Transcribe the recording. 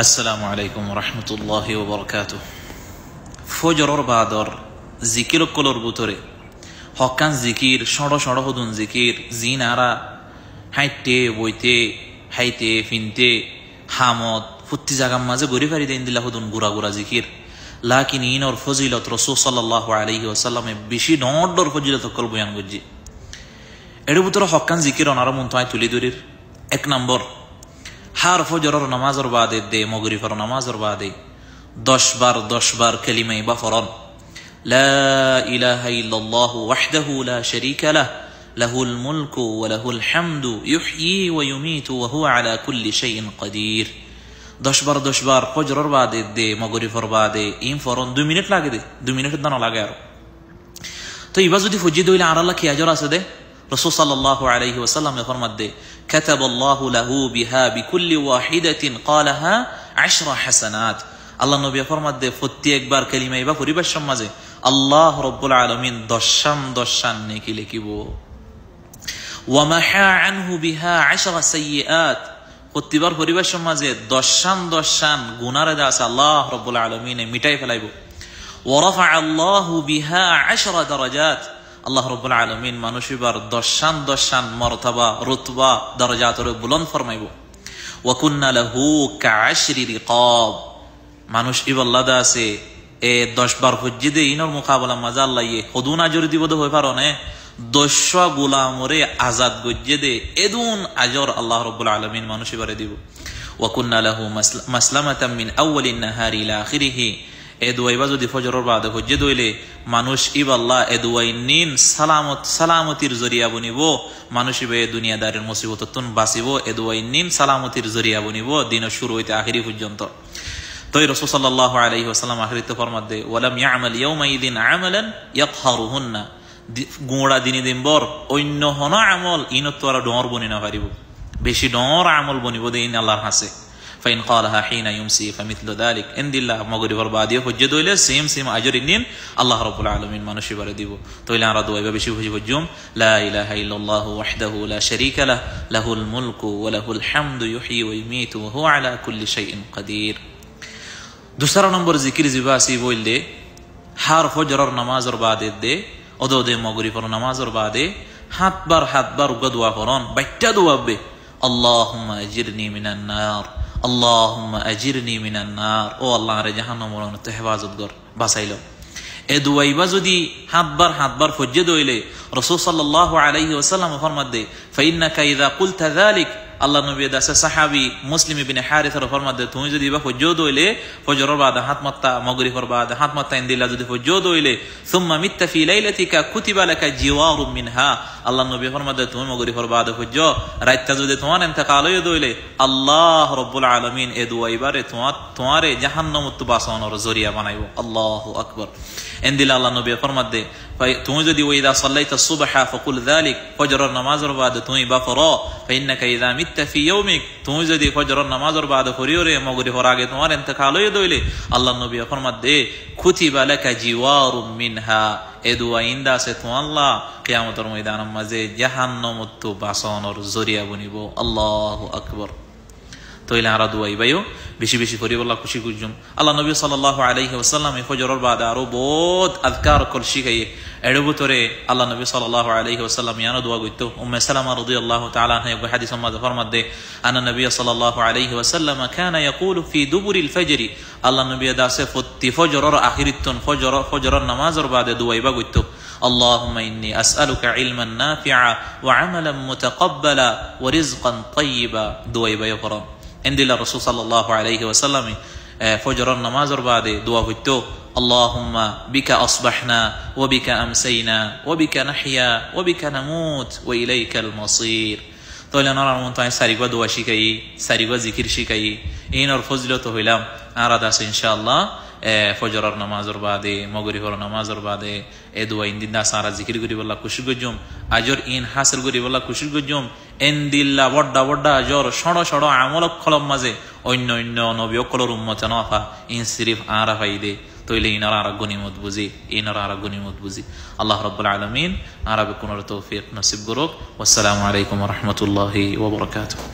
আসসালামু আলাইকুম রহমতুল্লাহি ওয়া বারাকাতুহু। ফজরর বাদর জিকির কলর বুতরে হকান জিকির সড় সড় হদুন জিকির জিনারা হাইতে বইতে হাইতে ফিনতে হামদ ফুত্তি জাগাম মাঝে গড়ি ফারি দেন দিলা হদুন গুড়া গুড়া জিকির লাকিন ইনর ফজিলত রাসূল সাল্লাল্লাহু আলাইহি ওয়াসাল্লামে বেশি নডর ফজিলত কল বয়ান গজ্জি এর বুতরে হকান জিকির অনার মন তাই তুলি দরির এক নম্বর হার ফজরের নামাজের বাদে দে মগরিবের নামাজের বাদে 10 বার কালিমায়ে বা ফরন লা ইলাহা ইল্লাল্লাহু ওয়াহদাহু লা শারীকা লাহ লাহুল মুলকু ওয়া লাহুল হামদু ইহয়ী ওয়া ইউমীতু ওয়া হুয়া আলা কুল্লি শাইইন কাদির। 10 বার ফজরের বাদে দে মগরিবের বাদে ইম ফরন 2 মিনিট লাগে দে 2 মিনিটের দানা লাগে আর তো ইবা যদি ফজি দইলে আর আল্লাহ কি আজর আছে দে। রাসূল সাল্লাল্লাহু আলাইহি ওয়াসাল্লাম ফরমাতে কাতাবাল্লাহু লাহু বিহা বিকুল্লি ওয়াহিদাতিন ক্বালাহা 10 হাসানাত। আল্লাহ নবী ফরমাতে প্রত্যেকবার কালিমা ইবা পরিবার সমাজে আল্লাহ রাব্বুল আলামিন 10 নেকি লিখিব। ওয়া মাহা আনহু বিহা 10 সাইয়্যাত প্রত্যেকবার পরিবার সমাজে 10 গুনাহ আছে আল্লাহ রাব্বুল আলামিন মিটাই ফেলাইব। ওয়া রাফা আল্লাহু বিহা 10 দারাজাত আল্লাহ রাব্বুল আলামিন মানুষিবার 10 মর্তবা রুতবা দরজাতরে বুলন্দ ফরমাইব। ওয়া কুন্না লাহু কা'আশরি রিকাব মানুষ ইবাল্লাদা আছে এ 10 বার হজ্জিদে ইনর মুকাবলা মাজা আল্লাহ হদুন আজর দিব দে হই পারনে 10 গোলামরে আজাদ গজ্জে দে এদুন আজর আল্লাহ রাব্বুল আলামিন মানুষিবারে দিব। ওয়া কুন্না লাহু মাসলামাতাম মিন আউয়ালিন নাহারি ইলা আখিরিহি এ দুয়াইবা যদি ফজরের বাদে হজ্জে দইলে মানুষ ইবাল্লাহ এ দুয়াই নিন সালামতির জরিয়া বনিব মানুষ ইবে দুনিয়াদারের মুসিবততুন বাঁচিব এ দুয়াই নিন সালামতির জরিয়া বনিব দিন শুরু হইতে আখিরি পর্যন্ত। তো রাসূল সাল্লাল্লাহু আলাইহি ওয়াসাল্লাম আখিরিতে ফরমাতে ওয়ালাম ইয়ামাল ইয়াউমাইদিন আমালান ইয়াকহারুহুন্না গোড়া দিনে দিনবর অন্য হন আমল ইনত তোরা ডর বনি না পারিব বেশি ডর আমল বনিব দে ইন আল্লাহর হাসে ফাইন ক্বালাহা হিনা ইউমসি ফামিথলু যালিক ইনদিল্লাহ মগরিবের বাদিয়ে হজ্জে দইলে সেম আজর নিন আল্লাহ রাব্বুল আলামিন মানুষিবারে দিব। তইলে আমরা দোয়াইবা বেশি বেশি হজ্জুম লা ইলাহা ইল্লাল্লাহু ওয়াহদাহু লা শারীকা লাহ লাহুল মুলকু ওয়া লাহুল হামদু ইহয়ী ওয়া ইউমীতু ওয়া হুয়া আলা কুল্লি শাইইন কাদির। दूसरा नंबर जिकिर जिबासी बोल दे हार फजर नमाज और बादे दे ओदो दे मगरिब और नमाज और बादे हाथ बार गदवा फरन बैठा दुआ बे अल्लाहुम्मा अजिरनी मिनान नार अल्लाहुम्मा अजिरनी मिनान नार ओ अल्लाह रे जहन्नम ते हिफाजत कर बासाइलो ए दुआइबा जदि हाथ बार फज्जे दइले रासूल सल्लल्लाहु अलैहि वसल्लम फरमाते फाइन्नाका इजा कुलता যালিক আল্লাহ নবী দাসে সাহাবী মুসলিম ইবনে হারিসার ফরমাতে তুমি যদি বা ফজর দইলে ফজরের বাদে হাত মাত্তা মাগরিবের বাদে হাত মাত্তা ইনদিলা যদি ফজর দইলে সুম্মা মিত্তা ফি লাইলাতিকা কুতিবা লাকা জিওয়ারুম মিনহা আল্লাহ নবী ফরমাতে তুমি মাগরিবের বাদে ফজর রাতটা যদি তোমার ইন্তেকাল হয়ে দইলে আল্লাহ রাব্বুল আলামিন এ দুয়াইবারে তোমারে জাহান্নামত বাঁচানোর জরিয়া বানাইবো। আল্লাহু আকবার। ইনদিলা আল্লাহ নবী ফরমাতে তুমি যদি ওইদা সাল্লাইতা সুবহা ফাকুল যালিক ফজরের নামাজের বাদে তুমি বা পড়ো ফাইন্নাকা ইযা মিত্তা ফি ইয়াউমিক তুমি যদি ফজরের নামাজের বাদে পড়িওরে মাগরিবের আগে তোমার ইন্তেকাল হয়ে দইলে আল্লাহ নবী ফরমাতে কুতিবা লাকা জিওয়ারুম মিনহা এ দুয়া ইন্দা সে তো আল্লাহ কিয়ামতের ময়দানের মাঝে জাহান্নামত বাঁচানোর জরিয়া বনিব। আল্লাহু আকবার। তইলে আর দুয়াই বাইও বেশি বেশি করি বলা খুশি গুজুম আল্লাহ নবী সাল্লাল্লাহু আলাইহি ওয়াসাল্লাম ফজরের বাদে আরো বহুত আযকার কল শিখাইয়ে এর ভিতরে আল্লাহ নবী সাল্লাল্লাহু আলাইহি ওয়াসাল্লাম ইয়ানা দোয়া কইতো উম্মে সালামা রাদিয়াল্লাহু তাআলা আনহা এক হাদিস মধ্যে ফরমাতে আনা নবী সাল্লাল্লাহু আলাইহি ওয়াসাল্লাম কানা ইয়াকুলু ফি দুবুরিল ফজর আল্লাহ নবী দাসে প্রতি ফজরের আখিরিতন ফজরের নামাজের বাদে দোয়াইবা কইতো اللهم إني أسألك علما نافعا وعملا متقبلا ورزقا طيبا دعاء يقرأ عند الرسول صلى الله عليه وسلم فجر النماز بعد دعاء كتو اللهم بك أصبحنا وبك أمسينا وبك نحيا وبك نموت وإليك المصير। তাহলে আমরা মনটায় সারিগা দোয়া শিখাই সারিগা জিকির শিখাই ইনর ফজিলত হইলাম আর দাস ইনশাআল্লাহ ফজরের নামাজের বাদে মাগরিবের নামাজের বাদে এ দোয়া ইনদিন দা সারা জিকির করি বলা খুশি গজুম আজর ইন হাসিল করি বলা খুশি গজুম এনদিল্লা বড় আজর সড় আমল খলম মাঝে অন্য নবী কলর উম্মত নফা ইন সিরিফ আরা ফাইদে তইলে ইনারা আর গনিমত বুঝি আল্লাহ রাব্বুল আলামিন আরবে কোনর তৌফিক নসিব করুক। আসসালামু আলাইকুম ওয়া রাহমাতুল্লাহি ওয়া বারাকাতুহু।